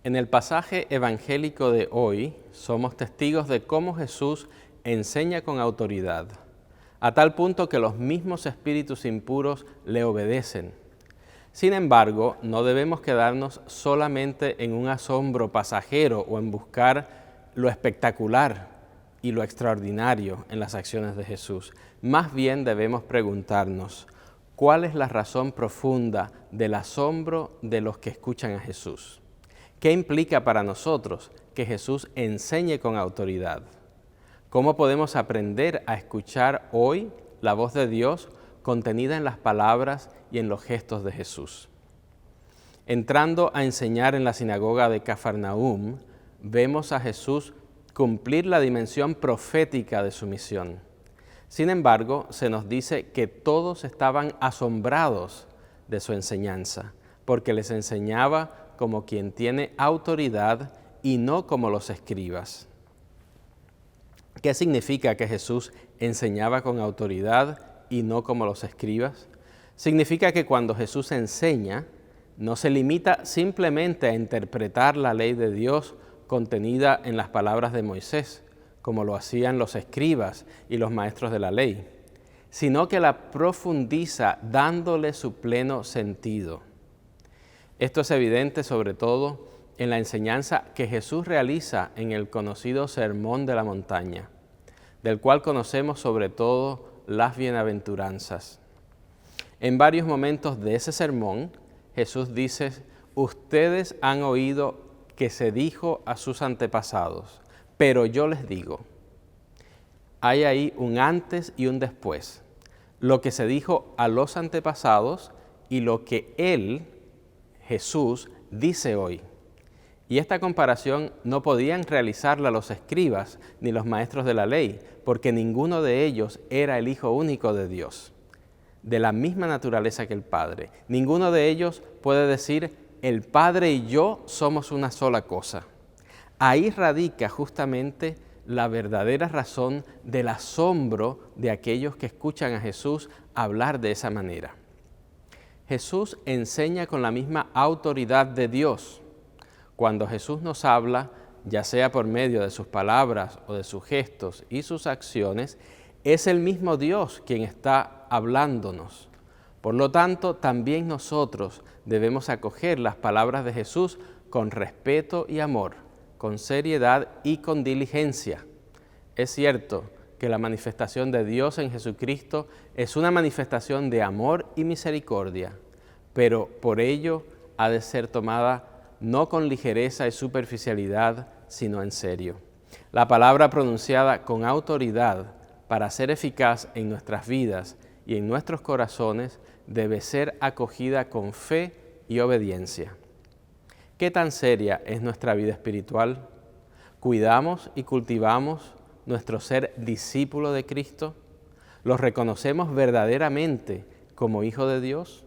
En el pasaje evangélico de hoy somos testigos de cómo Jesús enseña con autoridad, a tal punto que los mismos espíritus impuros le obedecen. Sin embargo, no debemos quedarnos solamente en un asombro pasajero o en buscar lo espectacular y lo extraordinario en las acciones de Jesús. Más bien debemos preguntarnos, ¿cuál es la razón profunda del asombro de los que escuchan a Jesús? ¿Qué implica para nosotros que Jesús enseñe con autoridad? ¿Cómo podemos aprender a escuchar hoy la voz de Dios contenida en las palabras y en los gestos de Jesús? Entrando a enseñar en la sinagoga de Cafarnaúm, vemos a Jesús cumplir la dimensión profética de su misión. Sin embargo, se nos dice que todos estaban asombrados de su enseñanza, porque les enseñaba como quien tiene autoridad y no como los escribas. ¿Qué significa que Jesús enseñaba con autoridad y no como los escribas? Significa que cuando Jesús enseña, no se limita simplemente a interpretar la ley de Dios contenida en las palabras de Moisés, como lo hacían los escribas y los maestros de la ley, sino que la profundiza dándole su pleno sentido. Esto es evidente sobre todo en la enseñanza que Jesús realiza en el conocido Sermón de la Montaña, del cual conocemos sobre todo las bienaventuranzas. En varios momentos de ese sermón, Jesús dice: ustedes han oído que se dijo a sus antepasados, pero yo les digo. Hay ahí un antes y un después. Lo que se dijo a los antepasados y lo que Él, Jesús, dice hoy. Y esta comparación no podían realizarla los escribas ni los maestros de la ley, porque ninguno de ellos era el Hijo único de Dios, de la misma naturaleza que el Padre. Ninguno de ellos puede decir: el Padre y yo somos una sola cosa. Ahí radica justamente la verdadera razón del asombro de aquellos que escuchan a Jesús hablar de esa manera. Jesús enseña con la misma autoridad de Dios. Cuando Jesús nos habla, ya sea por medio de sus palabras o de sus gestos y sus acciones, es el mismo Dios quien está hablándonos. Por lo tanto, también nosotros debemos acoger las palabras de Jesús con respeto y amor, con seriedad y con diligencia. Es cierto que la manifestación de Dios en Jesucristo es una manifestación de amor y misericordia, pero por ello ha de ser tomada no con ligereza y superficialidad, sino en serio. La palabra pronunciada con autoridad para ser eficaz en nuestras vidas y en nuestros corazones debe ser acogida con fe y obediencia. ¿Qué tan seria es nuestra vida espiritual? ¿Cuidamos y cultivamos nuestro ser discípulo de Cristo? ¿Los reconocemos verdaderamente como Hijo de Dios?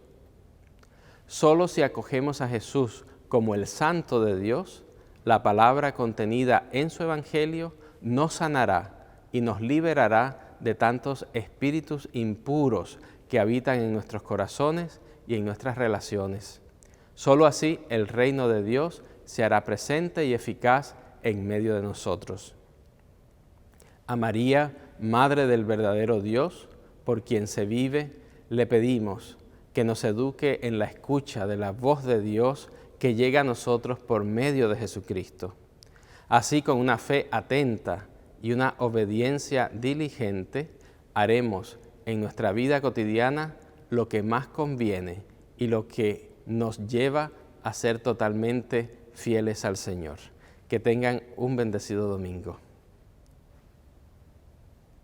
Solo si acogemos a Jesús como el Santo de Dios, la palabra contenida en su Evangelio nos sanará y nos liberará de tantos espíritus impuros que habitan en nuestros corazones y en nuestras relaciones. Solo así el reino de Dios se hará presente y eficaz en medio de nosotros. A María, Madre del verdadero Dios, por quien se vive, le pedimos que nos eduque en la escucha de la voz de Dios que llega a nosotros por medio de Jesucristo. Así, con una fe atenta y una obediencia diligente, haremos en nuestra vida cotidiana lo que más conviene y lo que nos lleva a ser totalmente fieles al Señor. Que tengan un bendecido domingo.